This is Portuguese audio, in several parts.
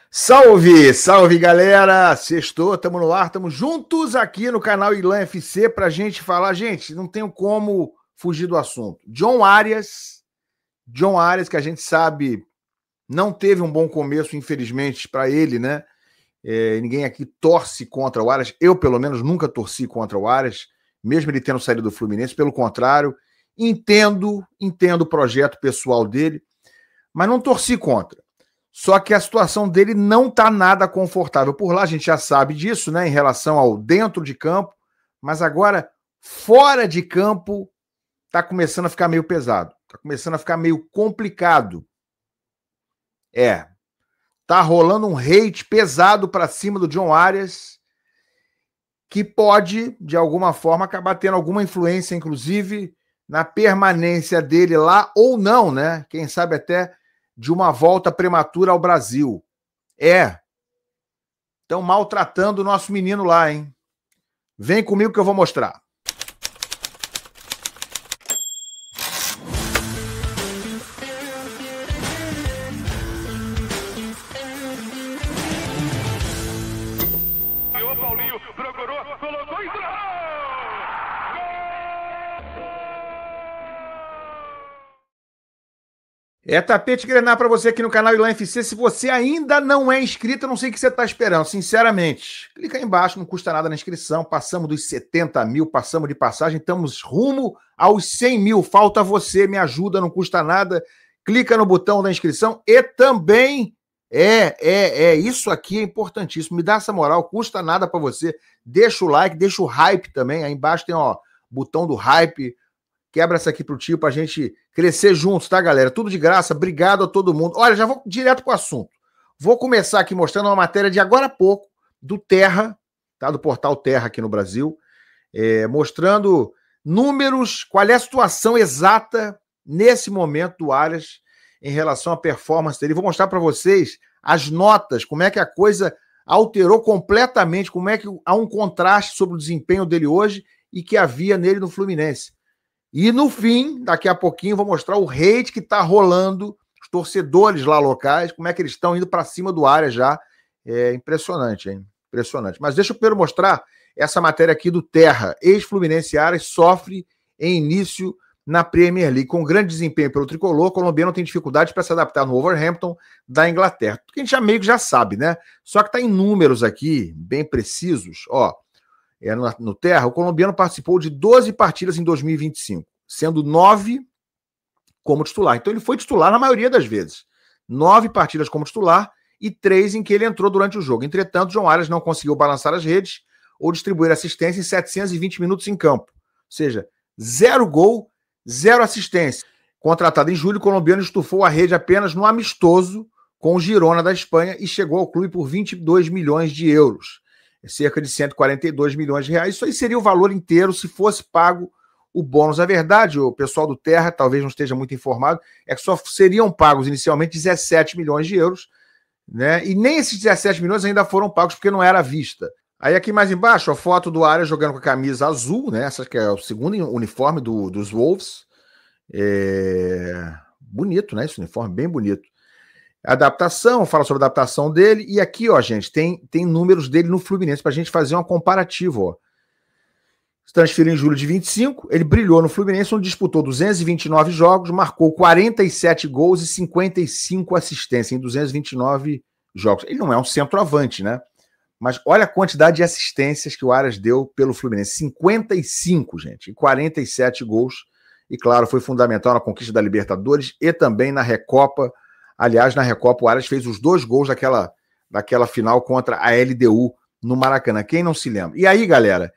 Salve, salve galera! Sextou, estamos no ar, estamos juntos aqui no canal Ilan FC pra gente falar. Gente, não tenho como fugir do assunto. John Arias, que a gente sabe não teve um bom começo, infelizmente, para ele, né? Ninguém aqui torce contra o Arias. Eu, pelo menos, nunca torci contra o Arias, mesmo ele tendo saído do Fluminense. Pelo contrário, entendo o projeto pessoal dele, mas não torci contra. Só que a situação dele não está nada confortável. Por lá a gente já sabe disso, né? Em relação ao dentro de campo, mas agora fora de campo está começando a ficar meio pesado. Está começando a ficar meio complicado. Tá rolando um hate pesado para cima do John Arias, que pode, de alguma forma, acabar tendo alguma influência, inclusive, na permanência dele lá, ou não, né? Quem sabe até de uma volta prematura ao Brasil. Estão maltratando o nosso menino lá, hein? Vem comigo que eu vou mostrar. O Paulinho procurou, colocou e Tapete Grená para você aqui no canal Ilan FC. Se você ainda não é inscrito, eu não sei o que você está esperando, sinceramente. Clica aí embaixo, não custa nada na inscrição. Passamos dos 70 mil, passamos de passagem, estamos rumo aos 100 mil. Falta você, me ajuda, não custa nada. Clica no botão da inscrição e também isso aqui é importantíssimo. Me dá essa moral, custa nada para você. Deixa o like, deixa o hype também. Aí embaixo tem, botão do hype. Quebra essa aqui pro tio pra gente crescer juntos, tá, galera? Tudo de graça, obrigado a todo mundo. Olha, já vou direto pro assunto. Vou começar aqui mostrando uma matéria de agora há pouco, do Terra, tá? Do portal Terra aqui no Brasil, mostrando números, qual é a situação exata nesse momento do Arias em relação à performance dele. Vou mostrar para vocês as notas, como é que a coisa alterou completamente, como é que há um contraste sobre o desempenho dele hoje e que havia nele no Fluminense. E no fim, daqui a pouquinho, vou mostrar o hate que está rolando, os torcedores lá locais, como é que eles estão indo para cima do Arias já. É impressionante, hein? Impressionante. Mas deixa eu primeiro mostrar essa matéria aqui do Terra. Ex-Fluminense Arias sofre em início na Premier League. Com grande desempenho pelo tricolor, o colombiano tem dificuldade para se adaptar no Wolverhampton da Inglaterra. Que a gente já meio que já sabe, né? Só que está em números aqui, bem precisos, no Terra, o colombiano participou de 12 partidas em 2025, sendo 9 como titular. Então ele foi titular na maioria das vezes. 9 partidas como titular e 3 em que ele entrou durante o jogo. Entretanto, John Arias não conseguiu balançar as redes ou distribuir assistência em 720 minutos em campo. Ou seja, 0 gol, 0 assistência. Contratado em julho, o colombiano estufou a rede apenas no amistoso com o Girona da Espanha e chegou ao clube por 22 milhões de euros. Cerca de 142 milhões de reais. Isso aí seria o valor inteiro se fosse pago o bônus. A verdade, o pessoal do Terra talvez não esteja muito informado, é que só seriam pagos inicialmente 17 milhões de euros, né? E nem esses 17 milhões ainda foram pagos porque não era à vista. Aí aqui mais embaixo, a foto do Arias jogando com a camisa azul, né? Essa que é o segundo uniforme dos Wolves. Bonito, né? Esse uniforme, bem bonito. Adaptação, fala sobre a adaptação dele. E aqui, gente, tem números dele no Fluminense para a gente fazer uma comparativa, Se transferiu em julho de 25, ele brilhou no Fluminense, onde disputou 229 jogos, marcou 47 gols e 55 assistências em 229 jogos. Ele não é um centroavante, né? Mas olha a quantidade de assistências que o Arias deu pelo Fluminense. 55, gente, e 47 gols. E, claro, foi fundamental na conquista da Libertadores e também na Recopa. Aliás, na Recopa, o Arias fez os 2 gols daquela final contra a LDU no Maracanã. Quem não se lembra? E aí, galera,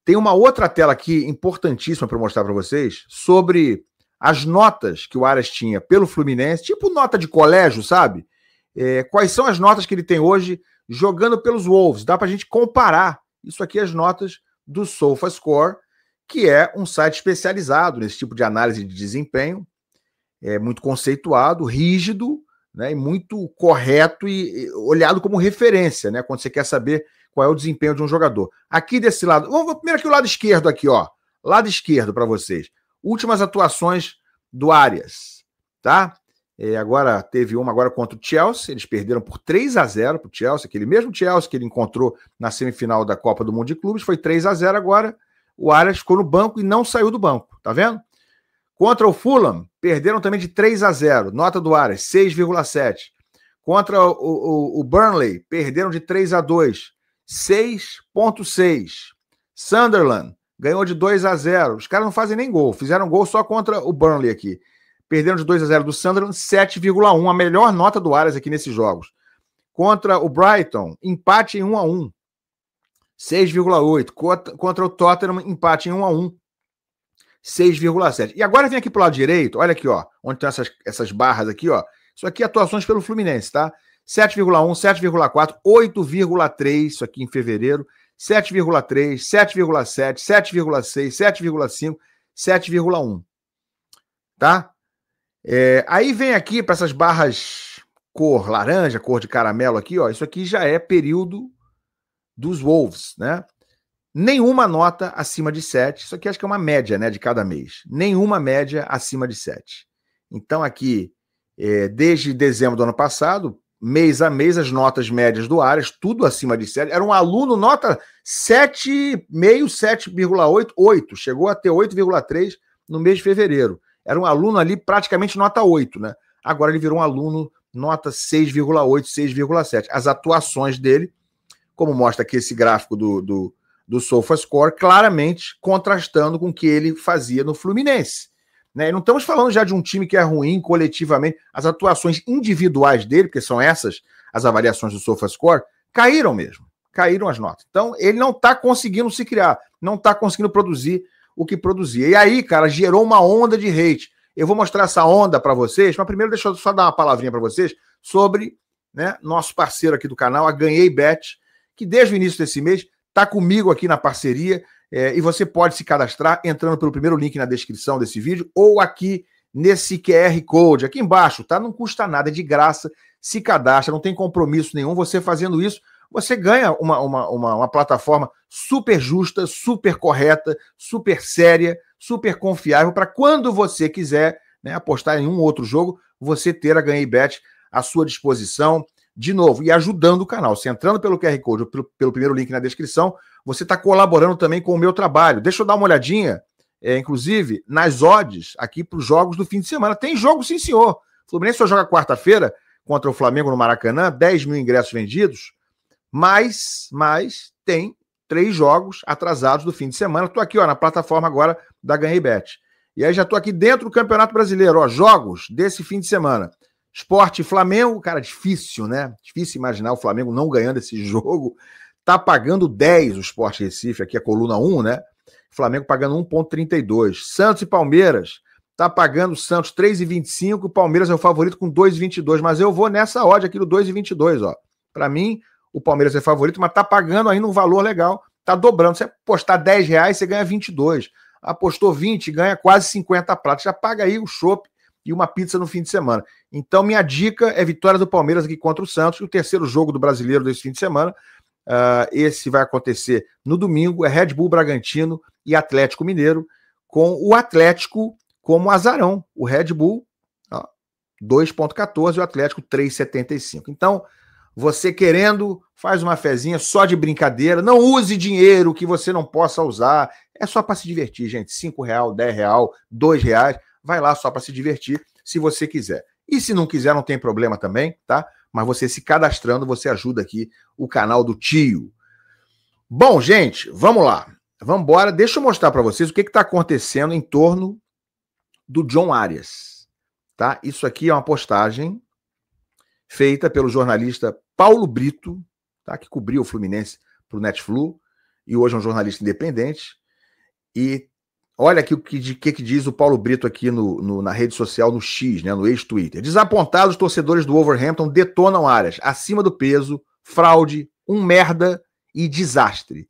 tem uma outra tela aqui importantíssima para mostrar para vocês sobre as notas que o Arias tinha pelo Fluminense, tipo nota de colégio, sabe? Quais são as notas que ele tem hoje jogando pelos Wolves? Dá para a gente comparar isso aqui, as notas do SofaScore, que é um site especializado nesse tipo de análise de desempenho. Muito conceituado, rígido, né, e muito correto e olhado como referência, né, quando você quer saber qual é o desempenho de um jogador. Aqui desse lado, vamos primeiro aqui o lado esquerdo, lado esquerdo para vocês. Últimas atuações do Arias, tá? Agora teve uma agora contra o Chelsea, eles perderam por 3-0 para o Chelsea, aquele mesmo Chelsea que ele encontrou na semifinal da Copa do Mundo de Clubes, foi 3-0 agora, o Arias ficou no banco e não saiu do banco, tá vendo? Contra o Fulham, perderam também de 3-0, nota do Arias, 6,7. Contra o Burnley, perderam de 3-2, 6,6. Sunderland, ganhou de 2-0, os caras não fazem nem gol, fizeram gol só contra o Burnley aqui. Perderam de 2-0 do Sunderland, 7,1, a melhor nota do Arias aqui nesses jogos. Contra o Brighton, empate em 1-1, 6,8. Contra o Tottenham, empate em 1-1, 6,7. E agora vem aqui pro lado direito, olha aqui, ó, onde estão essas barras aqui, ó. Isso aqui é atuações pelo Fluminense, tá? 7,1, 7,4, 8,3, isso aqui em fevereiro, 7,3, 7,7, 7,6, 7,5, 7,1. Tá? Aí vem aqui para essas barras cor laranja, cor de caramelo aqui, ó. Isso aqui já é período dos Wolves, né? Nenhuma nota acima de 7. Isso aqui acho que é uma média, né, de cada mês. Nenhuma média acima de 7. Então aqui, desde dezembro do ano passado, mês a mês, as notas médias do Arias, tudo acima de 7. Era um aluno, nota 7,5, 7,8, 8. Chegou a ter 8,3 no mês de fevereiro. Era um aluno ali praticamente nota 8, né? Agora ele virou um aluno nota 6,8, 6,7. As atuações dele, como mostra aqui esse gráfico do SofaScore, claramente contrastando com o que ele fazia no Fluminense. Né? E não estamos falando já de um time que é ruim coletivamente. As atuações individuais dele, porque são essas as avaliações do SofaScore, caíram mesmo. Caíram as notas. Então, ele não está conseguindo se criar, não está conseguindo produzir o que produzia. E aí, cara, gerou uma onda de hate. Eu vou mostrar essa onda para vocês, mas primeiro deixa eu só dar uma palavrinha para vocês sobre, né, nosso parceiro aqui do canal, a GanheiBet, que desde o início desse mês está comigo aqui na parceria, e você pode se cadastrar entrando pelo primeiro link na descrição desse vídeo ou aqui nesse QR Code, aqui embaixo, tá? Não custa nada, é de graça, se cadastra, não tem compromisso nenhum. Você fazendo isso, você ganha uma plataforma super justa, super correta, super séria, super confiável, para quando você quiser, né, apostar em um outro jogo, você ter a GanheiBet à sua disposição, de novo, e ajudando o canal. Você entrando pelo QR Code ou pelo primeiro link na descrição, você está colaborando também com o meu trabalho. Deixa eu dar uma olhadinha, inclusive, nas odds aqui para os jogos do fim de semana. Tem jogo, sim, senhor. O Fluminense só joga quarta-feira contra o Flamengo no Maracanã, 10 mil ingressos vendidos, mas tem 3 jogos atrasados do fim de semana. Estou aqui, ó, na plataforma agora da GanheiBet. E aí já estou aqui dentro do Campeonato Brasileiro, ó, jogos desse fim de semana. Sport e Flamengo, cara, difícil, né? Difícil imaginar o Flamengo não ganhando esse jogo. Tá pagando 10 o Sport Recife, aqui a coluna 1, né? Flamengo pagando 1,32. Santos e Palmeiras, tá pagando o Santos 3,25, o Palmeiras é o favorito com 2,22, mas eu vou nessa odd aqui do 2,22, ó. Para mim, o Palmeiras é favorito, mas tá pagando ainda um valor legal, tá dobrando. Você apostar R$10, você ganha 22. Apostou 20, ganha quase 50 pratos. Já paga aí o chopp e uma pizza no fim de semana. Então, minha dica é vitória do Palmeiras aqui contra o Santos. E o terceiro jogo do Brasileiro desse fim de semana, esse vai acontecer no domingo, é Red Bull Bragantino e Atlético Mineiro, com o Atlético como azarão. O Red Bull, 2,14 e o Atlético 3,75. Então, você querendo, faz uma fezinha só de brincadeira. Não use dinheiro que você não possa usar. É só para se divertir, gente. R$5, R$10, R$2. Vai lá só para se divertir, se você quiser. E se não quiser, não tem problema também, tá? Mas você se cadastrando, você ajuda aqui o canal do tio. Bom, gente, vamos lá. Vamos embora. Deixa eu mostrar para vocês o que está acontecendo em torno do John Arias. Tá? Isso aqui é uma postagem feita pelo jornalista Paulo Brito, tá? Que cobriu o Fluminense para o Netflu, e hoje é um jornalista independente. E olha aqui o que diz o Paulo Brito aqui na rede social, no X, né, no ex-Twitter. Desapontados, torcedores do Wolverhampton detonam Arias. Acima do peso, fraude, merda e desastre.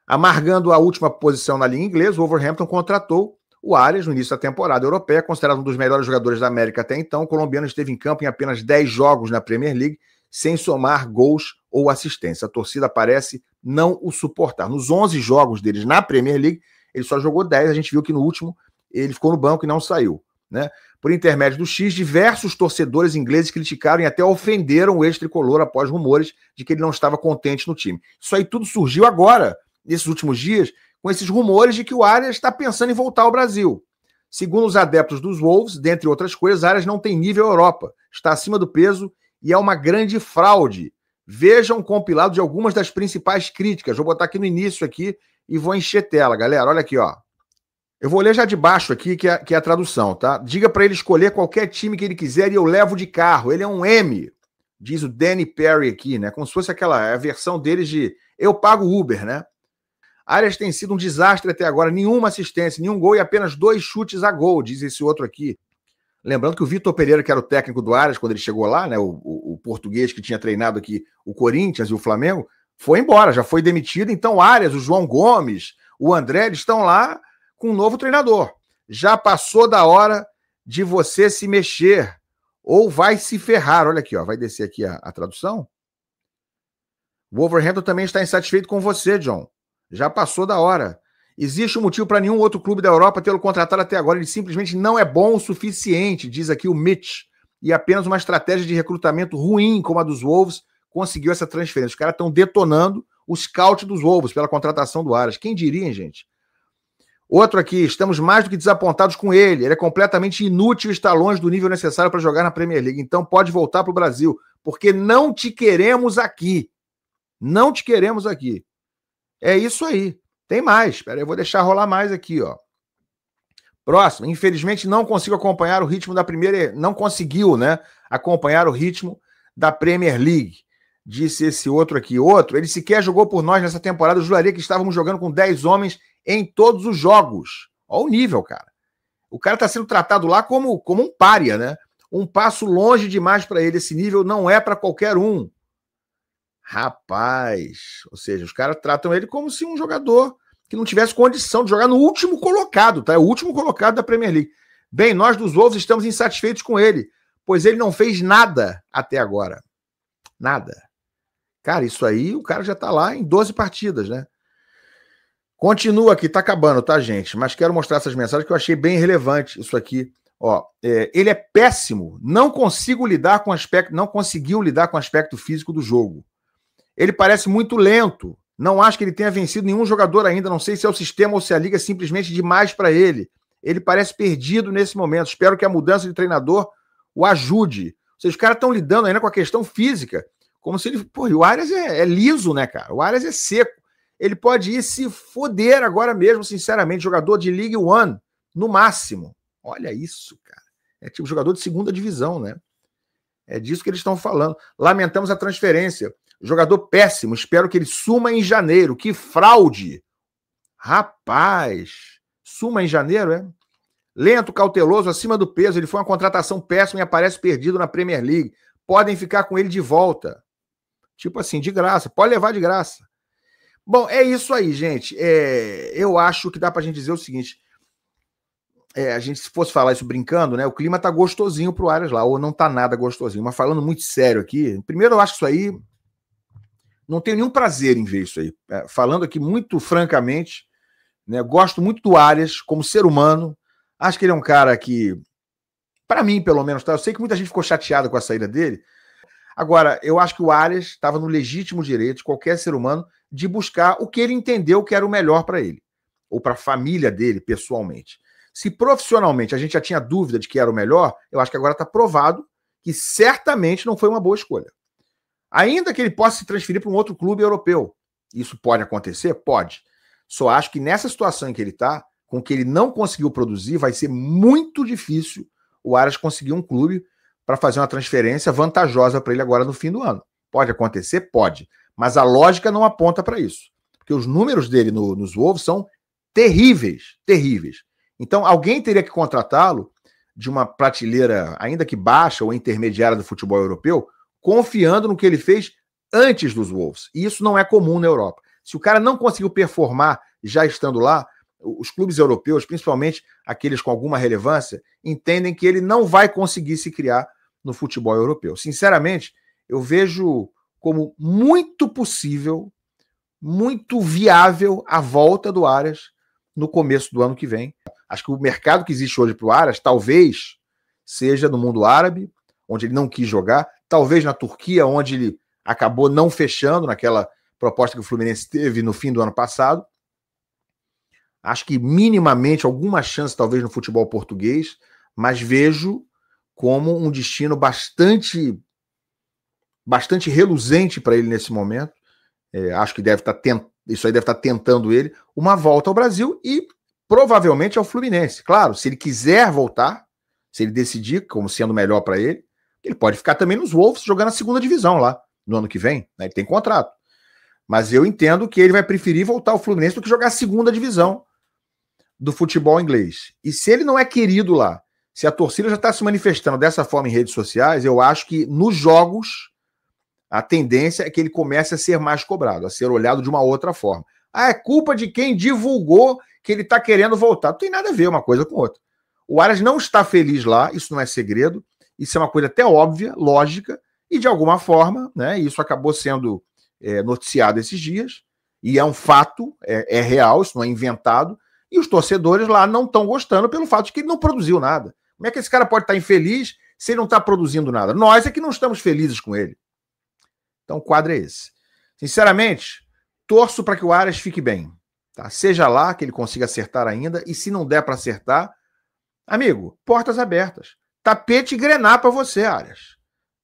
Amargando a última posição na linha inglesa, o Wolverhampton contratou o Arias no início da temporada europeia, considerado um dos melhores jogadores da América até então. O colombiano esteve em campo em apenas 10 jogos na Premier League, sem somar gols ou assistência. A torcida parece não o suportar. Nos 11 jogos deles na Premier League, ele só jogou 10, a gente viu que no último ele ficou no banco e não saiu. né? Por intermédio do X, diversos torcedores ingleses criticaram e até ofenderam o ex-tricolor após rumores de que ele não estava contente no time. Isso aí tudo surgiu agora, nesses últimos dias, com esses rumores de que o Arias está pensando em voltar ao Brasil. Segundo os adeptos dos Wolves, dentre outras coisas, Arias não tem nível Europa, está acima do peso e é uma grande fraude. Vejam um compilado de algumas das principais críticas. Vou botar aqui no início aqui e vou encher tela, galera. Olha aqui, ó. Eu vou ler já de baixo aqui, que é a tradução, tá? Diga para ele escolher qualquer time que ele quiser e eu levo de carro. Ele é um M, diz o Danny Perry aqui, né? Como se fosse a versão deles de eu pago Uber, né? Arias tem sido um desastre até agora. Nenhuma assistência, nenhum gol e apenas 2 chutes a gol, diz esse outro aqui. Lembrando que o Vitor Pereira, que era o técnico do Arias quando ele chegou lá, né? O português que tinha treinado aqui o Corinthians e o Flamengo, foi embora, já foi demitido. Então o Arias, o João Gomes, o André, eles estão lá com um novo treinador. Já passou da hora de você se mexer ou vai se ferrar. Olha aqui, ó, vai descer aqui a tradução. O Wolverhampton também está insatisfeito com você, John. Já passou da hora. Existe um motivo para nenhum outro clube da Europa tê-lo contratado até agora. Ele simplesmente não é bom o suficiente, diz aqui o Mitch. E apenas uma estratégia de recrutamento ruim, como a dos Wolves, conseguiu essa transferência. Os caras estão detonando o scout dos Wolves pela contratação do Arias. Quem diria, hein, gente? Outro aqui, estamos mais do que desapontados com ele. Ele é completamente inútil e está longe do nível necessário para jogar na Premier League. Então pode voltar para o Brasil, porque não te queremos aqui. Não te queremos aqui. É isso aí. Tem mais. Espera aí, eu vou deixar rolar mais aqui, ó. Próximo. Infelizmente não consigo acompanhar o ritmo da primeira... Não conseguiu, né? Acompanhar o ritmo da Premier League. Disse esse outro aqui. Outro, ele sequer jogou por nós nessa temporada. Eu juraria que estávamos jogando com 10 homens em todos os jogos. Olha o nível, cara. O cara está sendo tratado lá como um pária, né? Um passo longe demais para ele. Esse nível não é para qualquer um. Rapaz. Ou seja, os caras tratam ele como se um jogador que não tivesse condição de jogar no último colocado, tá? É o último colocado da Premier League. Bem, nós dos Wolves estamos insatisfeitos com ele, pois ele não fez nada até agora. Nada. Cara, isso aí, o cara já tá lá em 12 partidas, né? Continua aqui, tá acabando, tá, gente? Mas quero mostrar essas mensagens que eu achei bem relevante isso aqui. Ó, ele é péssimo, não conseguiu lidar com o aspecto físico do jogo. Ele parece muito lento. Não acho que ele tenha vencido nenhum jogador ainda. Não sei se é o sistema ou se a liga é simplesmente demais para ele. Ele parece perdido nesse momento. Espero que a mudança de treinador o ajude. Ou seja, os caras estão lidando ainda com a questão física. Como se ele... Pô, e o Arias é liso, né, cara? O Arias é seco. Ele pode ir se foder agora mesmo, sinceramente. Jogador de League One, no máximo. Olha isso, cara. É tipo jogador de segunda divisão, né? É disso que eles estão falando. Lamentamos a transferência. Jogador péssimo. Espero que ele suma em janeiro. Que fraude. Rapaz. Suma em janeiro, é? Lento, cauteloso, acima do peso. Ele foi uma contratação péssima e aparece perdido na Premier League. Podem ficar com ele de volta. Tipo assim, de graça. Pode levar de graça. Bom, é isso aí, gente. Eu acho que dá pra gente dizer o seguinte. A gente, se fosse falar isso brincando, né? O clima tá gostosinho pro Arias lá. Ou não tá nada gostosinho. Mas falando muito sério aqui. Primeiro, eu acho que isso aí... Não tenho nenhum prazer em ver isso aí. Falando aqui muito francamente, né, gosto muito do Arias como ser humano. Acho que ele é um cara que, para mim, pelo menos, tá? Eu sei que muita gente ficou chateada com a saída dele. Agora, eu acho que o Arias estava no legítimo direito de qualquer ser humano de buscar o que ele entendeu que era o melhor para ele. Ou para a família dele, pessoalmente. Se profissionalmente a gente já tinha dúvida de que era o melhor, eu acho que agora está provado que certamente não foi uma boa escolha. Ainda que ele possa se transferir para um outro clube europeu. Isso pode acontecer? Pode. Só acho que nessa situação em que ele está, com que ele não conseguiu produzir, vai ser muito difícil o Arias conseguir um clube para fazer uma transferência vantajosa para ele agora no fim do ano. Pode acontecer? Pode. Mas a lógica não aponta para isso. Porque os números dele nos Wolves são terríveis. Terríveis. Então, alguém teria que contratá-lo de uma prateleira, ainda que baixa ou intermediária do futebol europeu, confiando no que ele fez antes dos Wolves. E isso não é comum na Europa. Se o cara não conseguiu performar já estando lá, os clubes europeus, principalmente aqueles com alguma relevância, entendem que ele não vai conseguir se criar no futebol europeu. Sinceramente, eu vejo como muito possível, muito viável a volta do Arias no começo do ano que vem. Acho que o mercado que existe hoje para o Aras talvez seja no mundo árabe, onde ele não quis jogar, talvez na Turquia, onde ele acabou não fechando naquela proposta que o Fluminense teve no fim do ano passado. Acho que minimamente alguma chance talvez no futebol português, mas vejo como um destino bastante reluzente para ele nesse momento. Acho que isso aí deve estar tentando ele, uma volta ao Brasil e provavelmente ao Fluminense. Claro, se ele quiser voltar, se ele decidir como sendo melhor para ele pode ficar também nos Wolves jogando a segunda divisão lá no ano que vem, né? Ele tem contrato. Mas eu entendo que ele vai preferir voltar ao Fluminense do que jogar a segunda divisão do futebol inglês. E se ele não é querido lá, se a torcida já está se manifestando dessa forma em redes sociais, eu acho que nos jogos a tendência é que ele comece a ser mais cobrado, a ser olhado de uma outra forma. É culpa de quem divulgou que ele está querendo voltar. Não tem nada a ver uma coisa com outra. O Aras não está feliz lá, isso não é segredo, isso é uma coisa até óbvia, lógica, e de alguma forma, né, isso acabou sendo noticiado esses dias, e é um fato, é real, isso não é inventado, e os torcedores lá não estão gostando pelo fato de que ele não produziu nada. Como é que esse cara pode estar infeliz se ele não está produzindo nada? Nós é que não estamos felizes com ele. Então o quadro é esse. Sinceramente, torço para que o Aras fique bem. Tá? Seja lá que ele consiga acertar ainda, e se não der para acertar, amigo, portas abertas. Tapete Grená para você, Aras.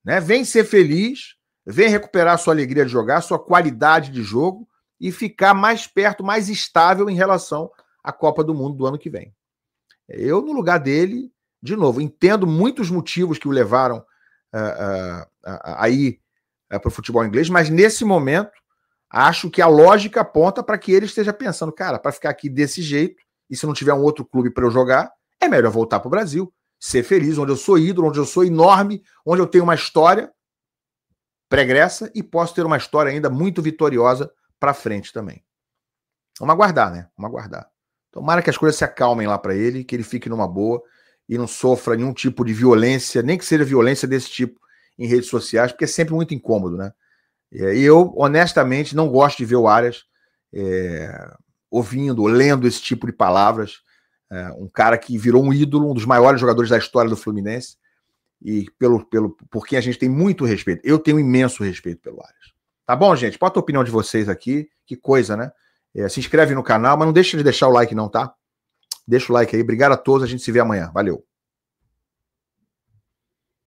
Né? Vem ser feliz, vem recuperar a sua alegria de jogar, sua qualidade de jogo e ficar mais perto, mais estável em relação à Copa do Mundo do ano que vem. Eu, no lugar dele, de novo, entendo muitos motivos que o levaram a ir para o futebol inglês, mas nesse momento acho que a lógica aponta para que ele esteja pensando, cara, para ficar aqui desse jeito, e se não tiver um outro clube para eu jogar, é melhor voltar para o Brasil, ser feliz, onde eu sou ídolo, onde eu sou enorme, onde eu tenho uma história pregressa e posso ter uma história ainda muito vitoriosa para frente também. Vamos aguardar, né? Vamos aguardar. Tomara que as coisas se acalmem lá para ele, que ele fique numa boa e não sofra nenhum tipo de violência, nem que seja violência desse tipo em redes sociais, porque é sempre muito incômodo, né? E eu, honestamente, não gosto de ver o Aras ouvindo, lendo esse tipo de palavras. Um cara que virou um ídolo, um dos maiores jogadores da história do Fluminense, e por quem a gente tem muito respeito. Eu tenho imenso respeito pelo Aras. Tá bom, gente? Bota a opinião de vocês aqui. Que coisa, né? Se inscreve no canal, mas não deixa de deixar o like não, tá? Deixa o like aí. Obrigado a todos. A gente se vê amanhã. Valeu.